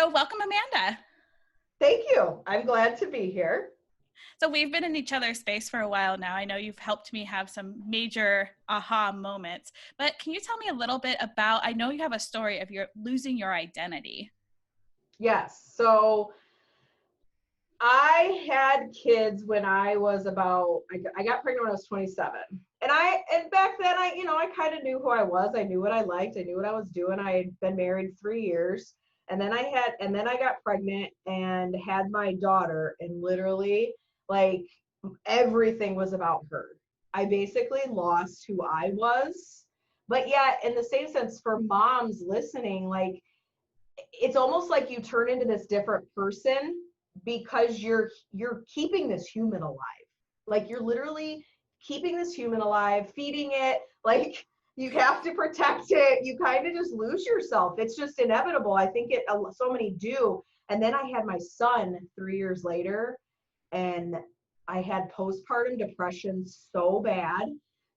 So welcome, Amanda. Thank you. I'm glad to be here. So we've been in each other's space for a while now. I know you've helped me have some major aha moments, but can you tell me a little bit about, I know you have a story of your losing your identity. Yes. So I had kids when I was I got pregnant when I was 27. And back then I kind of knew who I was. I knew what I liked. I knew what I was doing. I had been married 3 years. And then I got pregnant and had my daughter, and literally like everything was about her. I basically lost who I was. But yet, in the same sense, for moms listening, like it's almost like you turn into this different person because you're keeping this human alive. Like you're literally keeping this human alive, feeding it, like you have to protect it. You kind of just lose yourself. It's just inevitable. I think so many do. And then I had my son 3 years later, and I had postpartum depression so bad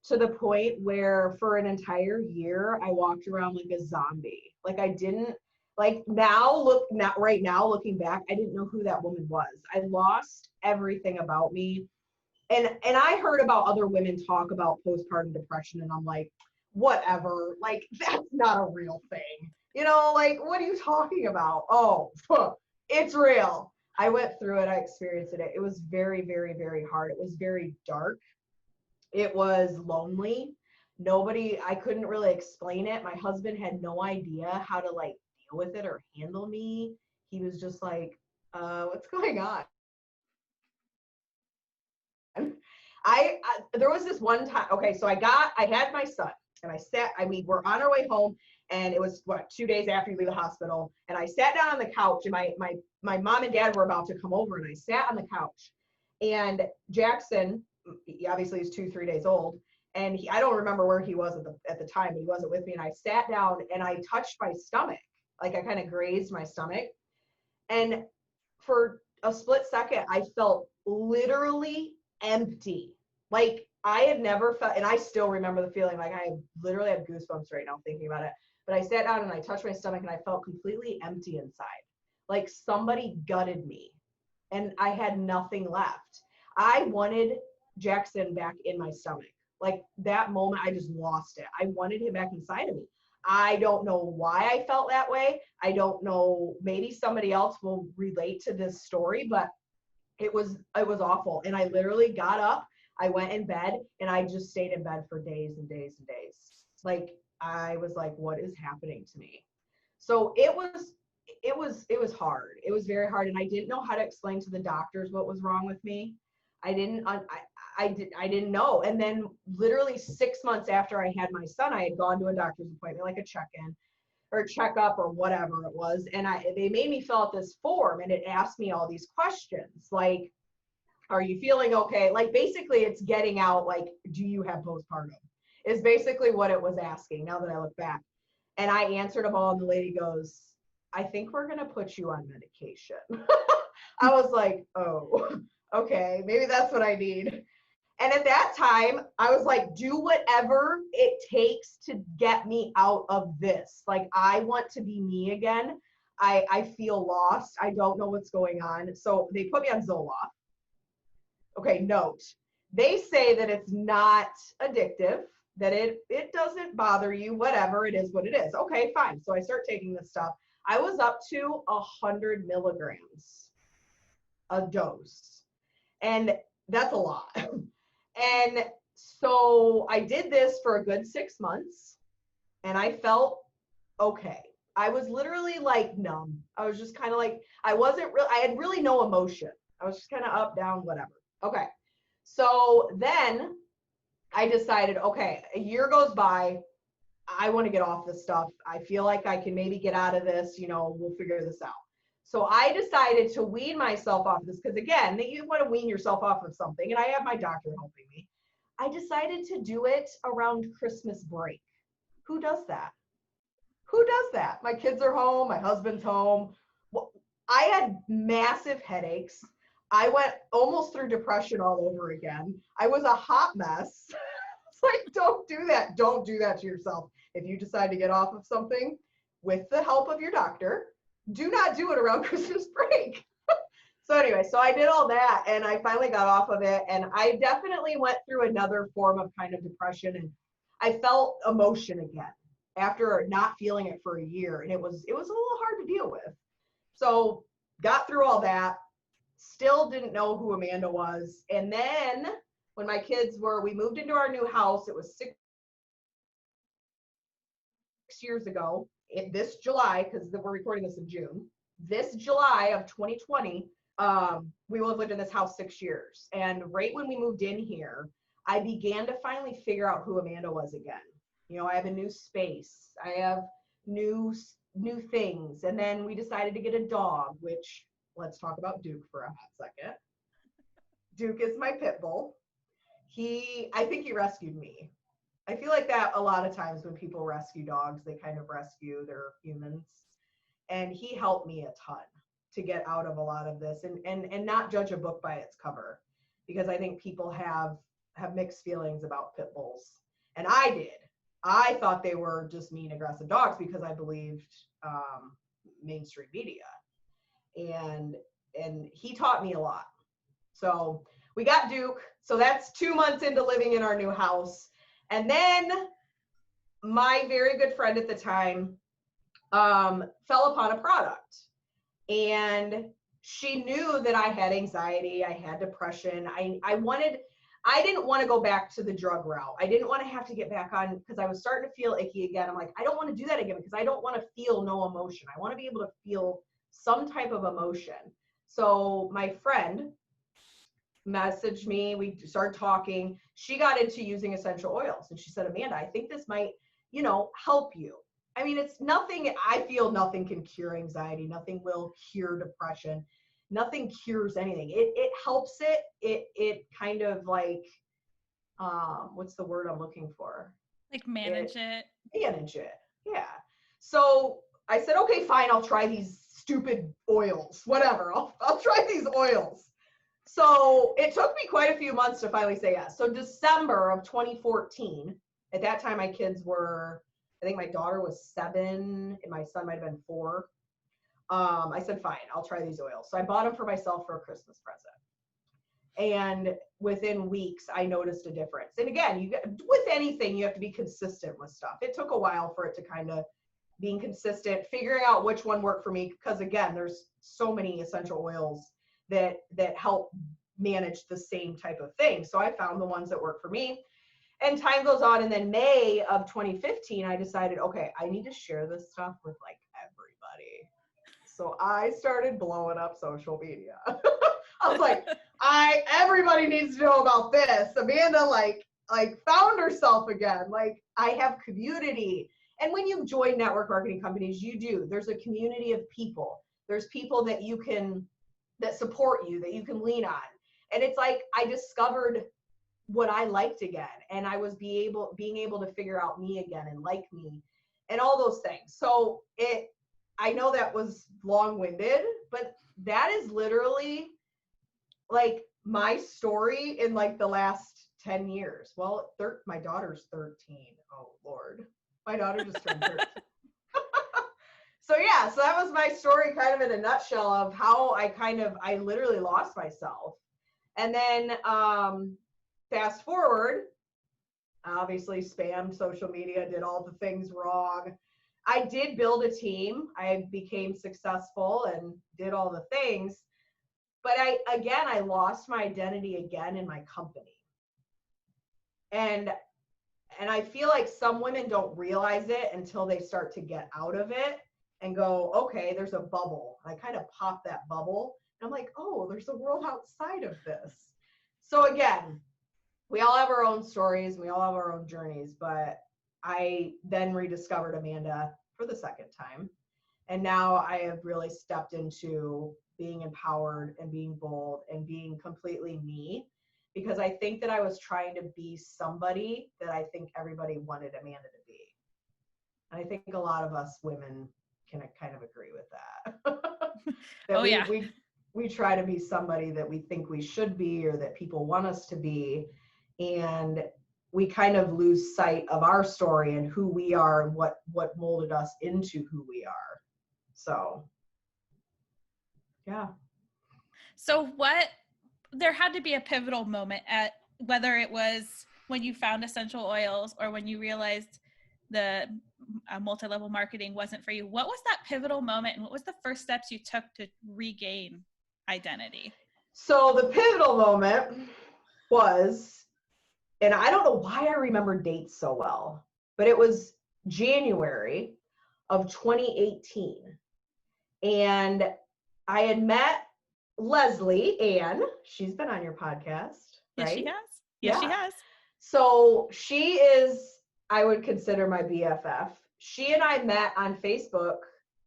to the point where for an entire year I walked around like a zombie. Like I didn't like not right now looking back, I didn't know who that woman was. I lost everything about me. And I heard about other women talk about postpartum depression, and I'm like, whatever, like that's not a real thing. Like what are you talking about? Oh, it's real. I went through it. I experienced it. It was very, very, very hard. It was very dark. It was lonely. I couldn't really explain it. My husband had no idea how to like deal with it or handle me. He was just like, what's going on? There was this one time. Okay, so I had my son, and we were on our way home, and it was 2 days after you leave the hospital, and I sat down on the couch, and my mom and dad were about to come over, and I sat on the couch, and Jackson, obviously he's 3 days old, and I don't remember where he was at the time, but he wasn't with me, and I sat down and I touched my stomach, like I kind of grazed my stomach, and for a split second I felt literally empty. Like I had never felt, and I still remember the feeling. Like I literally have goosebumps right now thinking about it. But I sat down and I touched my stomach, and I felt completely empty inside. Like somebody gutted me, and I had nothing left. I wanted Jackson back in my stomach. Like that moment, I just lost it. I wanted him back inside of me. I don't know why I felt that way. I don't know. Maybe somebody else will relate to this story, but it was awful. And I literally got up, I went in bed, and I just stayed in bed for days and days and days. Like I was like, what is happening to me? So it was hard. It was very hard, and I didn't know how to explain to the doctors what was wrong with me. I didn't know. And then literally 6 months after I had my son, I had gone to a doctor's appointment, like a check-in or checkup or whatever it was. And they made me fill out this form, and it asked me all these questions like, are you feeling okay? Like basically it's getting out, like, do you have postpartum? Is basically what it was asking now that I look back. And I answered them all, and the lady goes, I think we're going to put you on medication. I was like, oh, okay, maybe that's what I need. And at that time, I was like, do whatever it takes to get me out of this. Like, I want to be me again. I feel lost. I don't know what's going on. So they put me on Zoloft. Okay, note. They say that it's not addictive, that it doesn't bother you, whatever, it is what it is. Okay, fine. So I start taking this stuff. I was up to 100 milligrams a dose. And that's a lot. And so I did this for a good 6 months, and I felt okay. I was literally like numb. I was just kind of like, I had really no emotion. I was just kind of up, down, whatever. Okay. So then I decided, okay, a year goes by. I want to get off this stuff. I feel like I can maybe get out of this, we'll figure this out. So I decided to wean myself off this because, again, you want to wean yourself off of something, and I have my doctor helping me. I decided to do it around Christmas break. Who does that? Who does that? My kids are home. My husband's home. Well, I had massive headaches. I went almost through depression all over again. I was a hot mess. It's like, don't do that. Don't do that to yourself. If you decide to get off of something, with the help of your doctor, do not do it around Christmas break. So anyway, so I did all that and I finally got off of it. And I definitely went through another form of kind of depression, and I felt emotion again after not feeling it for a year. And it was a little hard to deal with. So got through all that, still didn't know who Amanda was. And then when my kids we moved into our new house, it was 6 years ago, this July, because we're recording this in June, this July of 2020, we will have lived in this house 6 years. And right when we moved in here, I began to finally figure out who Amanda was again. You know, I have a new space. I have new things. And then we decided to get a dog, which, let's talk about Duke for a hot second. Duke is my Pitbull. I think he rescued me. I feel like that a lot of times when people rescue dogs, they kind of rescue their humans. And he helped me a ton to get out of a lot of this and not judge a book by its cover, because I think people have mixed feelings about pit bulls. And I did. I thought they were just mean, aggressive dogs because I believed mainstream media. And he taught me a lot. So we got Duke. So that's 2 months into living in our new house. And then my very good friend at the time fell upon a product. And she knew that I had anxiety, I had depression. I didn't want to go back to the drug route. I didn't want to have to get back on, because I was starting to feel icky again. I'm like, I don't want to do that again, because I don't want to feel no emotion. I want to be able to feel some type of emotion. So my friend messaged me, we started talking. She got into using essential oils, and she said, Amanda, I think this might, help you. I mean, it's nothing, I feel nothing can cure anxiety. Nothing will cure depression. Nothing cures anything. It helps it. It kind of like, what's the word I'm looking for? Like manage it. Manage it. Yeah. So I said, okay, fine. I'll try these stupid oils, whatever. I'll try these oils. So it took me quite a few months to finally say yes. So December of 2014, at that time, my kids were, I think my daughter was 7 and my son might've been 4. I said, fine, I'll try these oils. So I bought them for myself for a Christmas present. And within weeks, I noticed a difference. And again, with anything, you have to be consistent with stuff. It took a while for it to kind of being consistent, figuring out which one worked for me. Because again, there's so many essential oils that help manage the same type of thing. So I found the ones that work for me. And time goes on. And then May of 2015, I decided, okay, I need to share this stuff with like everybody. So I started blowing up social media. I was like, everybody needs to know about this. Amanda like found herself again. Like, I have community. And when you join network marketing companies, there's a community of people. There's people that that support you, that you can lean on. And it's like, I discovered what I liked again. And I was being able to figure out me again and like me and all those things. So I know that was long-winded, but that is literally like my story in like the last 10 years. Well, my daughter's 13. Oh Lord. My daughter just turned 13. So yeah, so that was my story kind of in a nutshell of how I literally lost myself. And then fast forward, obviously spammed social media, did all the things wrong. I did build a team. I became successful and did all the things. But I lost my identity again in my company. And I feel like some women don't realize it until they start to get out of it and go, okay, there's a bubble. I kind of pop that bubble. And I'm like, oh, there's a world outside of this. So again, we all have our own stories. We all have our own journeys. But I then rediscovered Amanda for the second time. And now I have really stepped into being empowered and being bold and being completely me, because I think that I was trying to be somebody that I think everybody wanted Amanda to be. And I think a lot of us women can kind of agree with that. We try to be somebody that we think we should be or that people want us to be. And we kind of lose sight of our story and who we are and what molded us into who we are. So Yeah. So there had to be a pivotal moment at whether it was when you found essential oils or when you realized the multi-level marketing wasn't for you. What was that pivotal moment and what was the first steps you took to regain identity? So the pivotal moment was, and I don't know why I remember dates so well, but it was January of 2018. And I had met Leslie Ann. She's been on your podcast, Yes, right? she has. Yes, she Yeah. has. So she is, I would consider my BFF. She and I met on Facebook.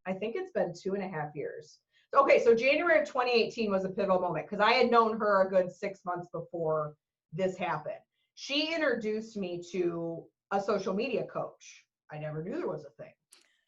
I think it's been 2.5 years. Okay, so January of 2018 was a pivotal moment because I had known her a good 6 months before this happened. She introduced me to a social media coach. I never knew there was a thing.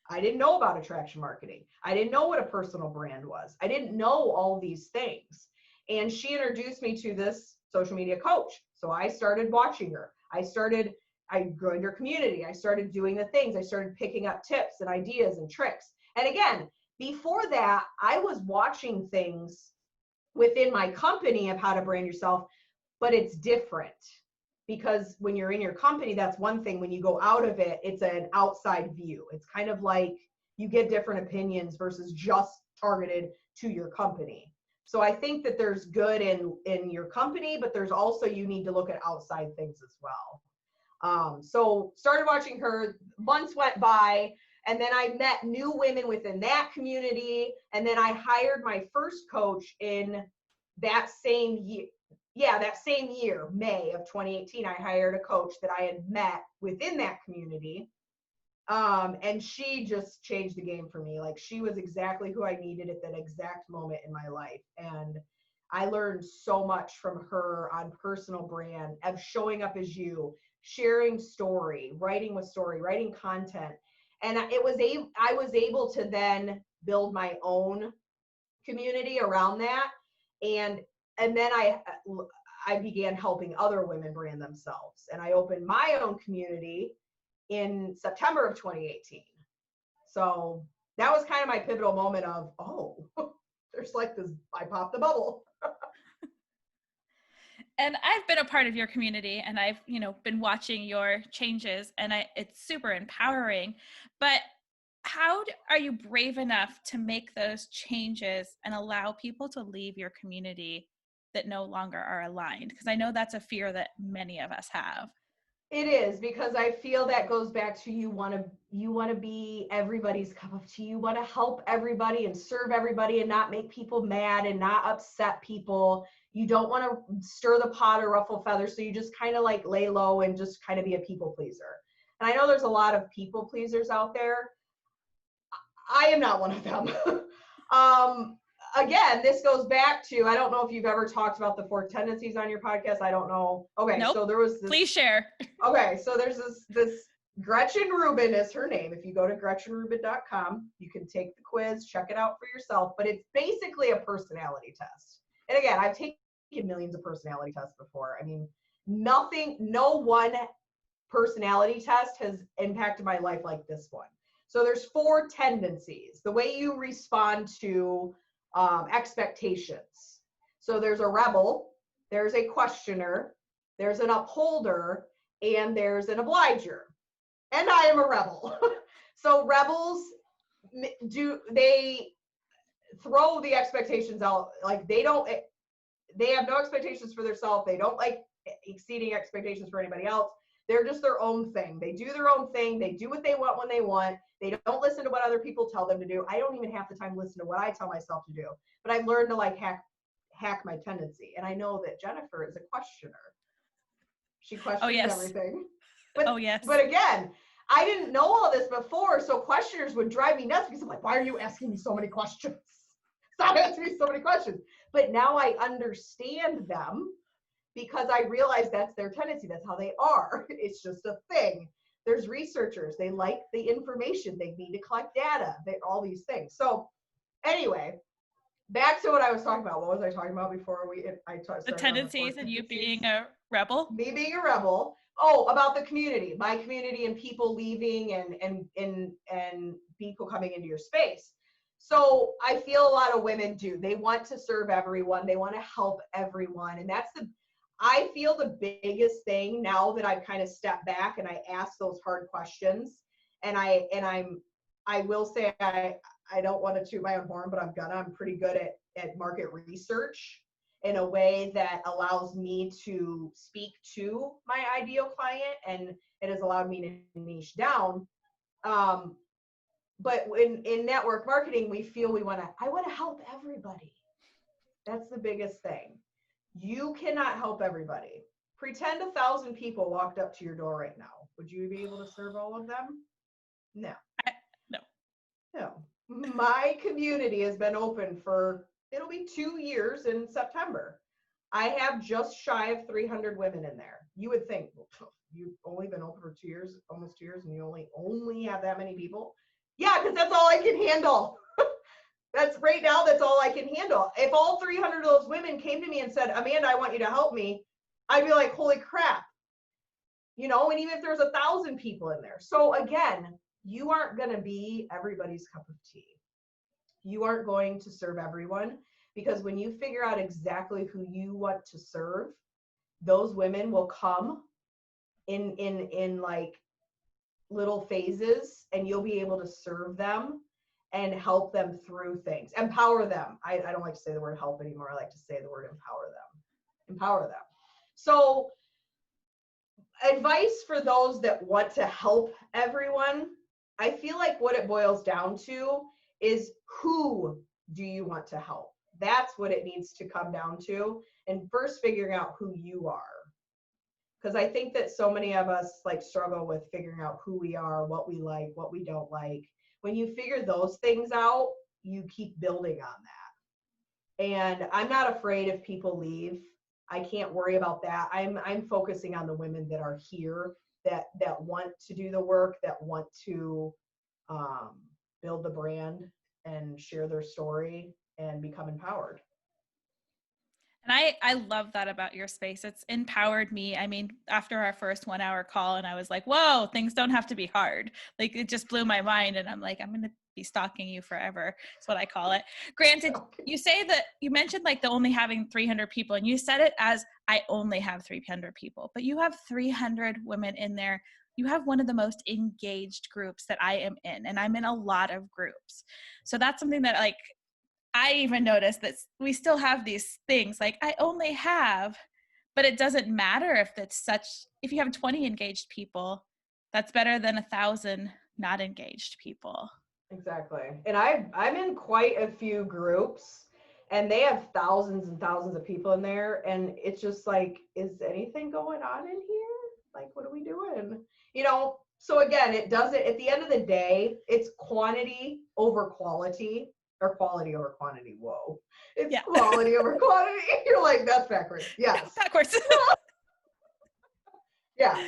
I didn't know about attraction marketing. I didn't know what a personal brand was. I didn't know all these things. And she introduced me to this social media coach. So I started watching her. I joined her community. I started doing the things. I started picking up tips and ideas and tricks. And again, before that, I was watching things within my company of how to brand yourself, but it's different. Because when you're in your company, that's one thing. When you go out of it, it's an outside view. It's kind of like you get different opinions versus just targeted to your company. So I think that there's good in your company, but there's also, you need to look at outside things as well. So started watching her, months went by, and then I met new women within that community. And then I hired my first coach in that same year. Yeah, that same year, May of 2018, I hired a coach that I had met within that community. And she just changed the game for me. Like, she was exactly who I needed at that exact moment in my life. And I learned so much from her on personal brand, of showing up as you, sharing story, writing content. And I was able to then build my own community around that. And then I began helping other women brand themselves. And I opened my own community in September of 2018. So that was kind of my pivotal moment of, oh, there's like this, I popped the bubble. And I've been a part of your community and I've, been watching your changes and it's super empowering. But how are you brave enough to make those changes and allow people to leave your community that no longer are aligned? Because I know that's a fear that many of us have. It is, because I feel that goes back to, you want to be everybody's cup of tea. You want to help everybody and serve everybody and not make people mad and not upset people. You don't want to stir the pot or ruffle feathers. So you just kind of like lay low and just kind of be a people pleaser. And I know there's a lot of people pleasers out there. I am not one of them. Again, this goes back to, I don't know if you've ever talked about the 4 tendencies on your podcast. I don't know. Okay. Nope. So there was this. Please share. Okay. So there's this Gretchen Rubin is her name. If you go to GretchenRubin.com, you can take the quiz, check it out for yourself, but it's basically a personality test. And again, I've taken millions of personality tests before. I mean, no one personality test has impacted my life like this one. So there's 4 tendencies, the way you respond to expectations. So there's a rebel, there's a questioner, there's an upholder, and there's an obliger. And I am a rebel. So rebels they throw the expectations out. Like, they have no expectations for themselves. They don't like exceeding expectations for anybody else. They're just their own thing. They do their own thing. They do what they want when they want. They don't listen to what other people tell them to do. I don't even half the time listen to what I tell myself to do. But I've learned to like hack my tendency. And I know that Jennifer is a questioner. She questions everything. But, yes. But again, I didn't know all this before. So questioners would drive me nuts because I'm like, why are you asking me so many questions? Stop asking me so many questions. But now I understand them, because I realize that's their tendency. That's how they are. It's just a thing. There's researchers. They like the information. They need to collect data. All these things. So anyway, back to what I was talking about. What was I talking about before I started? The tendencies and you being a rebel? Me being a rebel. Oh, about the community. My community and people leaving and people coming into your space. So I feel a lot of women do. They want to serve everyone. They want to help everyone. And I feel the biggest thing now that I've kind of stepped back and I ask those hard questions. And I will say I don't want to toot my own horn, but I'm pretty good at market research in a way that allows me to speak to my ideal client, and it has allowed me to niche down. But in network marketing, we feel I want to help everybody. That's the biggest thing. You cannot help everybody. Pretend 1,000 people walked up to your door right now. Would you be able to serve all of them? No. No. My community has been open for, it'll be 2 years in September. I have just shy of 300 women in there. You would think, well, you've only been open for 2 years, almost 2 years, and you only have that many people. Yeah, because that's all I can handle. That's right now, that's all I can handle. If all 300 of those women came to me and said, Amanda, I want you to help me, I'd be like, holy crap. And even if there's 1,000 people in there. So again, you aren't going to be everybody's cup of tea. You aren't going to serve everyone, because when you figure out exactly who you want to serve, those women will come in like little phases, and you'll be able to serve them and help them through things. Empower them. I don't like to say the word help anymore. I like to say the word empower them. Empower them. So advice for those that want to help everyone, I feel like what it boils down to is, who do you want to help? That's what it needs to come down to. And first figuring out who you are. Because I think that so many of us struggle with figuring out who we are, what we like, what we don't like. When you figure those things out, you keep building on that. And I'm not afraid if people leave. I can't worry about that. I'm focusing on the women that are here, that want to do the work, that want to build the brand and share their story and become empowered. And I love that about your space. It's empowered me. I mean, after our first 1 hour call, and I was like, whoa, things don't have to be hard. Like, it just blew my mind. And I'm like, I'm going to be stalking you forever. That's what I call it. Granted, you say that you mentioned the only having 300 people, and you said it as I only have 300 people, but you have 300 women in there. You have one of the most engaged groups that I am in, and I'm in a lot of groups. So that's something that I even noticed that we still have these things I only have, but it doesn't matter if you have 20 engaged people, that's better than 1,000 not engaged people. Exactly. And I'm in quite a few groups, and they have thousands and thousands of people in there. And it's just is anything going on in here? What are we doing? So again, it doesn't, at the end of the day, it's quantity over quality. Or quality over quantity. Whoa. It's quality over quantity. You're like, that's backwards. Yes. Backwards. Yeah.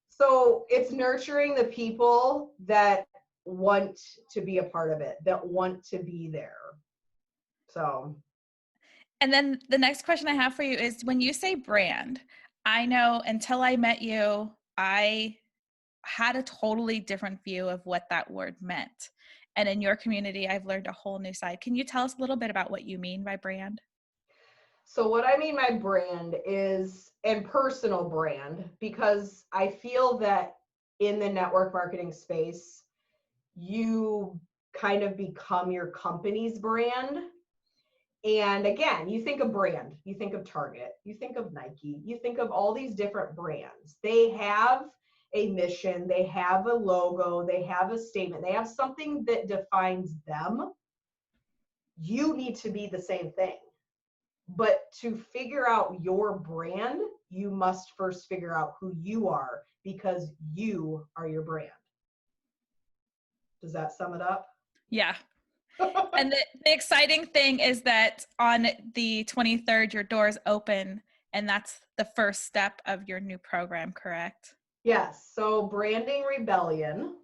So it's nurturing the people that want to be a part of it, that want to be there. So. And then the next question I have for you is, when you say brand, I know until I met you, I had a totally different view of what that word meant. And in your community, I've learned a whole new side. Can you tell us a little bit about what you mean by brand? So what I mean by brand is, and personal brand, because I feel that in the network marketing space, you kind of become your company's brand. And again, you think of brand, you think of Target, you think of Nike, you think of all these different brands. They have a mission, they have a logo, they have a statement, they have something that defines them. You need to be the same thing. But to figure out your brand, you must first figure out who you are, because you are your brand. Does that sum it up? Yeah. And the exciting thing is that on the 23rd, your doors open, and that's the first step of your new program, correct? Yes. So Branding Rebellion,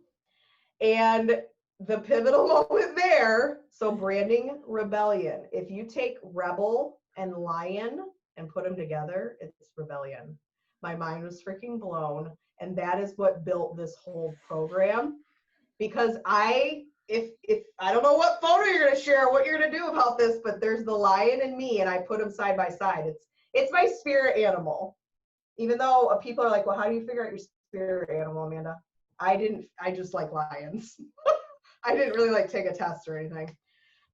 and the pivotal moment there. So Branding Rebellion. If you take rebel and lion and put them together, it's rebellion. My mind was freaking blown. And that is what built this whole program, because I if I don't know what photo you're going to share, what you're going to do about this, but there's the lion and me, and I put them side by side. It's my spirit animal. Even though people are like, well, how do you figure out your spirit animal, Amanda? I just like lions. I didn't really like take a test or anything.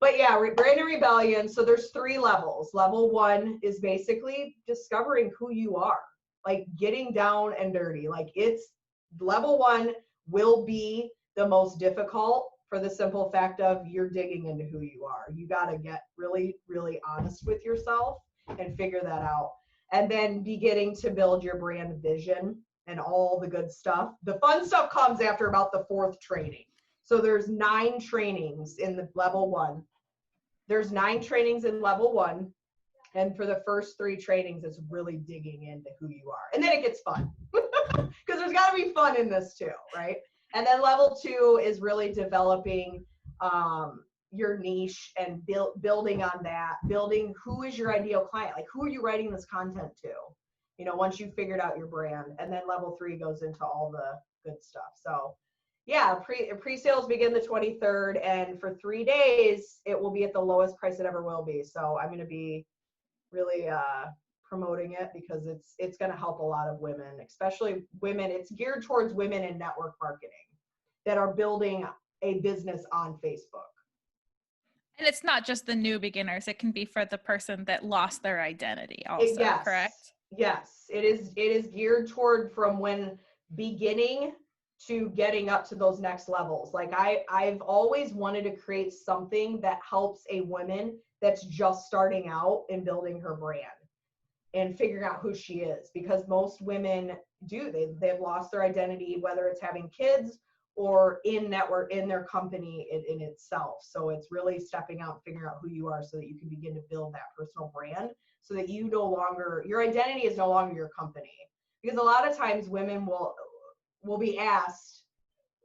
But yeah, Brand and Rebellion. So there's 3 levels. Level 1 is basically discovering who you are, like getting down and dirty. Like it's level 1 will be the most difficult for the simple fact of you're digging into who you are. You got to get really, really honest with yourself and figure that out. And then beginning to build your brand vision and all the good stuff. The fun stuff comes after about the 4th training. So there's 9 trainings in the level 1. There's 9 trainings in level 1. And for the first 3 trainings, it's really digging into who you are. And then it gets fun. Because there's got to be fun in this too, right? And then level 2 is really developing your niche and building on that, building who is your ideal client, like who are you writing this content to, you know, once you've figured out your brand. And then level 3 goes into all the good stuff. So yeah, pre-sales begin the 23rd, and for 3 days it will be at the lowest price it ever will be. So I'm going to be really promoting it because it's going to help a lot of women, especially women. It's geared towards women in network marketing that are building a business on Facebook. And it's not just the new beginners. It can be for the person that lost their identity also, Yes, correct? Yes, it is geared toward from when beginning to getting up to those next levels. Like I've always wanted to create something that helps a woman that's just starting out in building her brand and figuring out who she is, because most women they've lost their identity, whether it's having kids or in their company in itself. So it's really stepping out and figuring out who you are so that you can begin to build that personal brand, so that your identity is no longer your company. Because a lot of times women will be asked,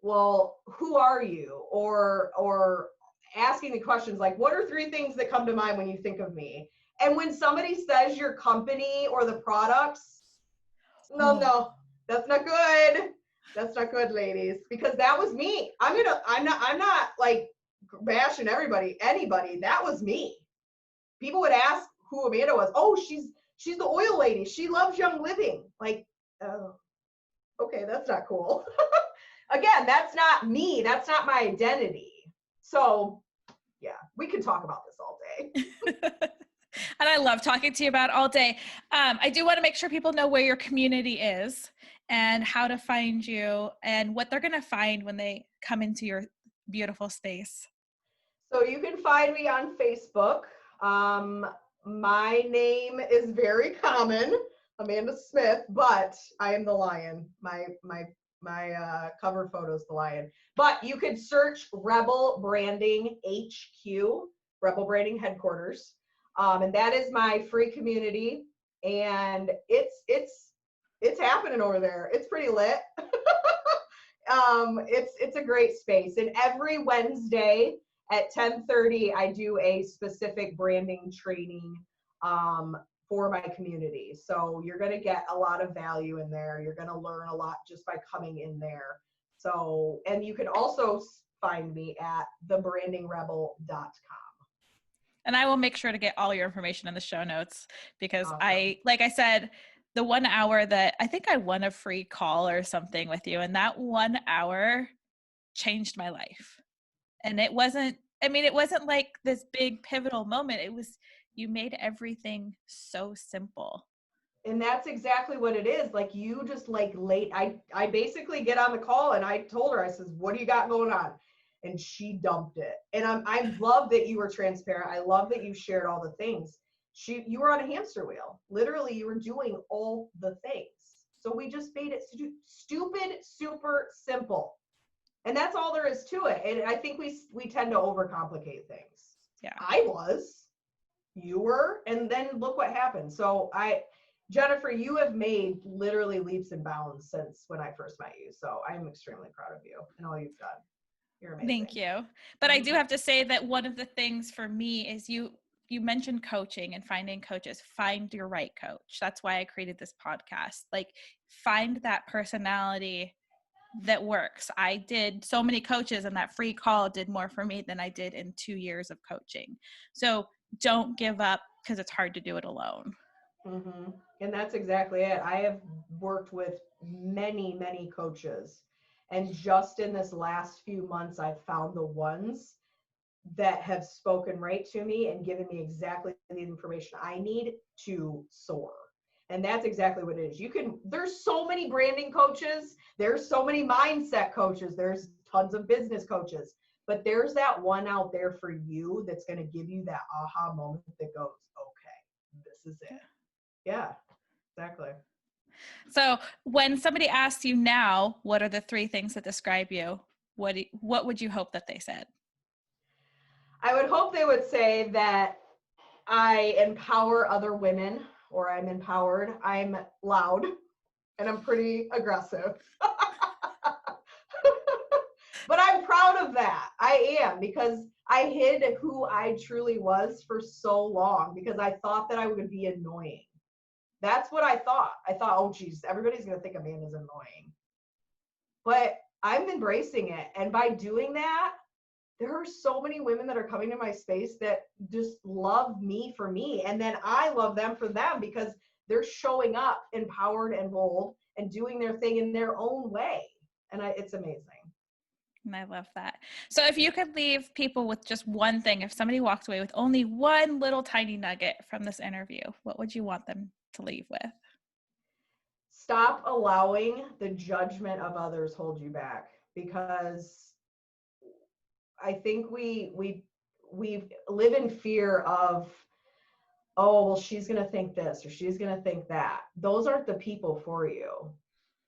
well, who are you? Or asking the questions like, what are 3 things that come to mind when you think of me? And when somebody says your company or the products, no, that's not good. That's not good, ladies, because that was me. I'm not like bashing anybody. That was me. People would ask who Amanda was. Oh, she's the oil lady. She loves Young Living. Like, oh, okay, that's not cool. Again, that's not me. That's not my identity. So yeah, we can talk about this all day. And I love talking to you about all day. I do want to make sure people know where your community is and how to find you and what they're going to find when they come into your beautiful space. So you can find me on Facebook. My name is very common, Amanda Smith, but I am the lion. My cover photo is the lion. But you could search Rebel Branding HQ, Rebel Branding Headquarters. And that is my free community, and it's happening over there. It's pretty lit. It's a great space. And every Wednesday at 10:30, I do a specific branding training for my community. So you're going to get a lot of value in there. You're going to learn a lot just by coming in there. So, and you can also find me at thebrandingrebel.com. And I will make sure to get all your information in the show notes, because Awesome. like I said, the 1 hour that I think I won a free call or something with you, and that 1 hour changed my life. And it wasn't like this big pivotal moment. It was, you made everything so simple. And that's exactly what it is. Like you just like I basically get on the call and I told her, I says, what do you got going on? And she dumped it. And I love that you were transparent. I love that you shared all the things. You were on a hamster wheel. Literally, you were doing all the things. So we just made it stupid, super simple. And that's all there is to it. And I think we tend to overcomplicate things. Yeah. I was, you were, and then look what happened. So Jennifer, you have made literally leaps and bounds since when I first met you. So I'm extremely proud of you and all you've done. You're amazing. Thank you. But I do have to say that one of the things for me is you mentioned coaching and finding coaches. Find your right coach. That's why I created this podcast. Like, find that personality that works. I did so many coaches, and that free call did more for me than I did in 2 years of coaching. So don't give up, because it's hard to do it alone. Mm-hmm. And that's exactly it. I have worked with many, many coaches. And just in this last few months, I've found the ones that have spoken right to me and given me exactly the information I need to soar. And that's exactly what it is. There's so many branding coaches, there's so many mindset coaches, there's tons of business coaches, but there's that one out there for you that's going to give you that aha moment that goes, okay, this is it. Yeah, exactly. So when somebody asks you now, what are the 3 things that describe you? What would you hope that they said? I would hope they would say that I empower other women, or I'm empowered, I'm loud, and I'm pretty aggressive. But I'm proud of that. I am, because I hid who I truly was for so long because I thought that I would be annoying. That's what I thought. I thought, oh, geez, everybody's going to think Amanda's annoying. But I'm embracing it. And by doing that, there are so many women that are coming to my space that just love me for me. And then I love them for them because they're showing up empowered and bold and doing their thing in their own way. And it's amazing. And I love that. So if you could leave people with just one thing, if somebody walked away with only one little tiny nugget from this interview, what would you want them to leave with? Stop allowing the judgment of others hold you back, because I think we live in fear of, oh, well, she's going to think this or she's going to think that. Those aren't the people for you.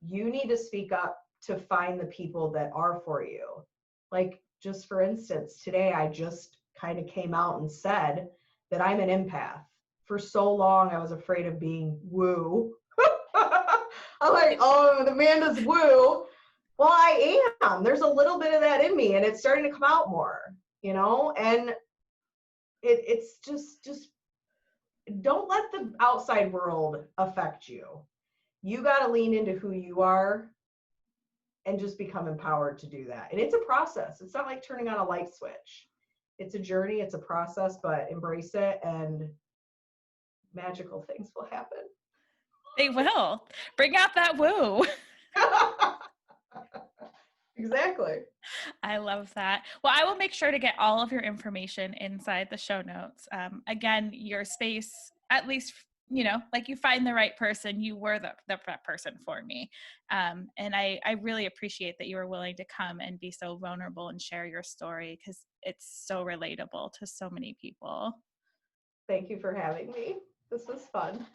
You need to speak up to find the people that are for you. Like, just for instance, today I just kind of came out and said that I'm an empath. For so long, I was afraid of being woo. I'm like, oh, Amanda's woo. Well, I am. There's a little bit of that in me, and it's starting to come out more, and it's just don't let the outside world affect you. You got to lean into who you are and just become empowered to do that. And it's a process. It's not like turning on a light switch. It's a journey, it's a process, but embrace it and magical things will happen. They will. Bring out that woo. Exactly. I love that. Well, I will make sure to get all of your information inside the show notes. Again, your space, at least, like you find the right person, you were that person for me. And I really appreciate that you were willing to come and be so vulnerable and share your story, because it's so relatable to so many people. Thank you for having me. This was fun.